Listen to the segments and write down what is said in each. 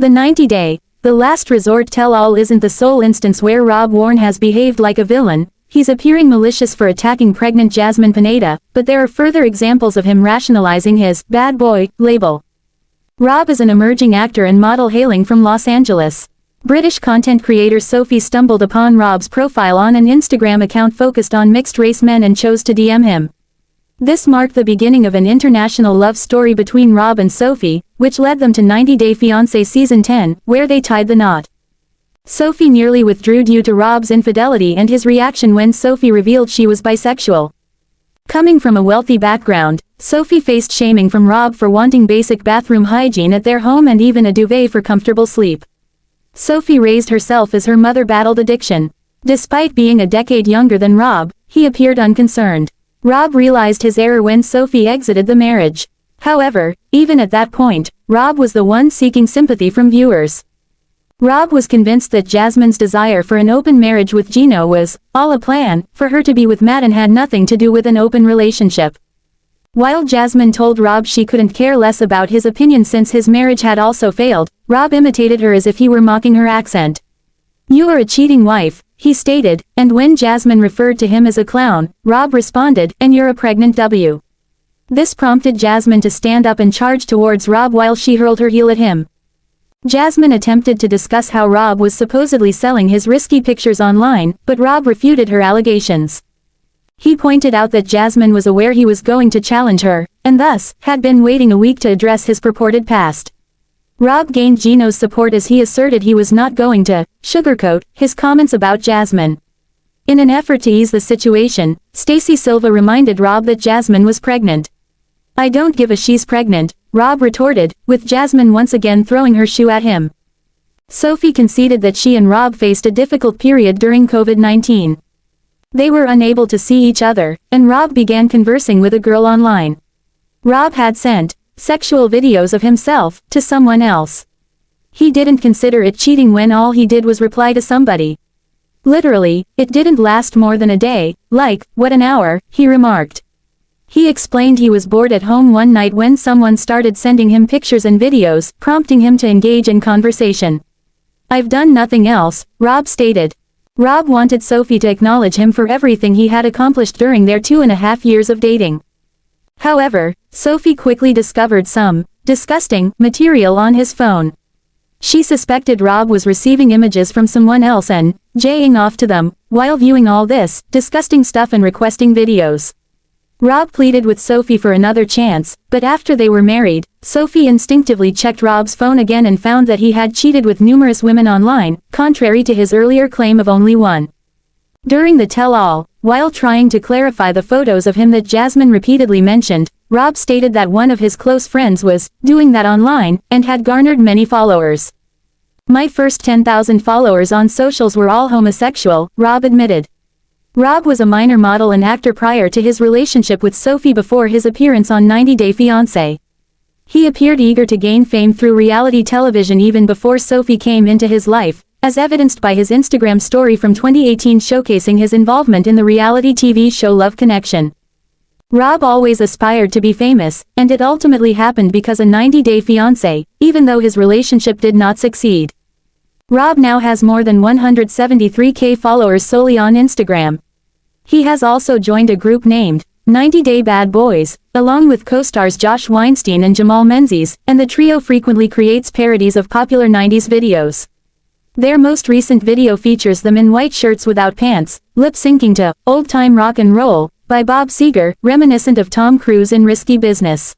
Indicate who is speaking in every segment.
Speaker 1: The 90-day, the last resort tell-all isn't the sole instance where Rob Warne has behaved like a villain. He's appearing malicious for attacking pregnant Jasmine Pineda, but there are further examples of him rationalizing his bad boy label. Rob is an emerging actor and model hailing from Los Angeles. British content creator Sophie stumbled upon Rob's profile on an Instagram account focused on mixed-race men and chose to DM him. This marked the beginning of an international love story between Rob and Sophie, which led them to 90 Day Fiancé Season 10, where they tied the knot. Sophie nearly withdrew due to Rob's infidelity and his reaction when Sophie revealed she was bisexual. Coming from a wealthy background, Sophie faced shaming from Rob for wanting basic bathroom hygiene at their home and even a duvet for comfortable sleep. Sophie raised herself as her mother battled addiction. Despite being a decade younger than Rob, he appeared unconcerned. Rob realized his error when Sophie exited the marriage. However, even at that point, Rob was the one seeking sympathy from viewers. Rob was convinced that Jasmine's desire for an open marriage with Gino was all a plan for her to be with Matt and had nothing to do with an open relationship. While Jasmine told Rob she couldn't care less about his opinion since his marriage had also failed, Rob imitated her as if he were mocking her accent. "You are a cheating wife," he stated, and when Jasmine referred to him as a clown, Rob responded, "And you're a pregnant W." This prompted Jasmine to stand up and charge towards Rob while she hurled her heel at him. Jasmine attempted to discuss how Rob was supposedly selling his risky pictures online, but Rob refuted her allegations. He pointed out that Jasmine was aware he was going to challenge her, and thus, had been waiting a week to address his purported past. Rob gained Gino's support as he asserted he was not going to sugarcoat his comments about Jasmine. In an effort to ease the situation, Stacey Silva reminded Rob that Jasmine was pregnant. "I don't give a she's pregnant," Rob retorted, with Jasmine once again throwing her shoe at him. Sophie conceded that she and Rob faced a difficult period during COVID-19. They were unable to see each other, and Rob began conversing with a girl online. Rob had sent sexual videos of himself to someone else. He didn't consider it cheating when all he did was reply to somebody. "Literally, it didn't last more than a day, like, what an hour," he remarked. He explained he was bored at home one night when someone started sending him pictures and videos, prompting him to engage in conversation. "I've done nothing else," Rob stated. Rob wanted Sophie to acknowledge him for everything he had accomplished during their 2.5 years of dating. However, Sophie quickly discovered some disgusting material on his phone. She suspected Rob was receiving images from someone else and jaying off to them, while viewing all this disgusting stuff and requesting videos. Rob pleaded with Sophie for another chance, but after they were married, Sophie instinctively checked Rob's phone again and found that he had cheated with numerous women online, contrary to his earlier claim of only one. During the tell-all, while trying to clarify the photos of him that Jasmine repeatedly mentioned, Rob stated that one of his close friends was doing that online and had garnered many followers. "My first 10,000 followers on socials were all homosexual," Rob admitted. Rob was a minor model and actor prior to his relationship with Sophie before his appearance on 90 Day Fiancé. He appeared eager to gain fame through reality television even before Sophie came into his life, as evidenced by his Instagram story from 2018 showcasing his involvement in the reality TV show Love Connection. Rob always aspired to be famous, and it ultimately happened because of 90 Day Fiancé, even though his relationship did not succeed. Rob now has more than 173K followers solely on Instagram. He has also joined a group named 90 Day Bad Boys, along with co-stars Josh Weinstein and Jamal Menzies, and the trio frequently creates parodies of popular 90s videos. Their most recent video features them in white shirts without pants, lip-syncing to Old Time Rock and Roll by Bob Seger, reminiscent of Tom Cruise in Risky Business.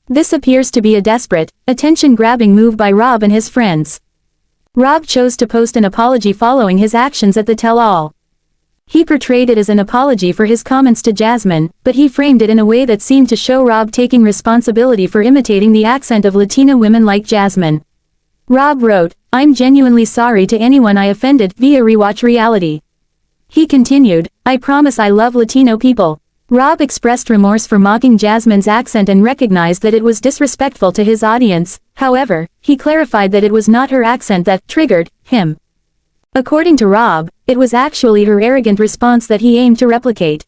Speaker 1: This appears to be a desperate, attention-grabbing move by Rob and his friends. Rob chose to post an apology following his actions at the tell-all. He portrayed it as an apology for his comments to Jasmine, but he framed it in a way that seemed to show Rob taking responsibility for imitating the accent of Latina women like Jasmine. Rob wrote, "I'm genuinely sorry to anyone I offended via Rewatch Reality." He continued, "I promise I love Latino people." Rob expressed remorse for mocking Jasmine's accent and recognized that it was disrespectful to his audience. However, he clarified that it was not her accent that triggered him. According to Rob, it was actually her arrogant response that he aimed to replicate.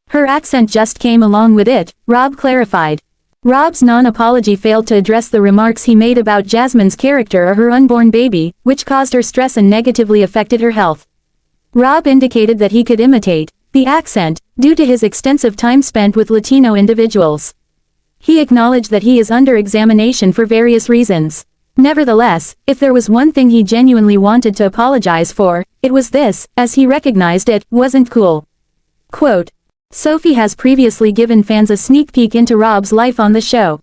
Speaker 1: Her accent just came along with it, Rob clarified. Rob's non-apology failed to address the remarks he made about Jasmine's character or her unborn baby, which caused her stress and negatively affected her health. Rob indicated that he could imitate the accent, due to his extensive time spent with Latino individuals. He acknowledged that he is under examination for various reasons. Nevertheless, if there was one thing he genuinely wanted to apologize for, it was this, as he recognized it wasn't cool. Quote, Sophie has previously given fans a sneak peek into Rob's life on the show.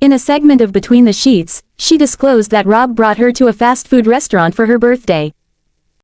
Speaker 1: In a segment of Between the Sheets, she disclosed that Rob brought her to a fast food restaurant for her birthday.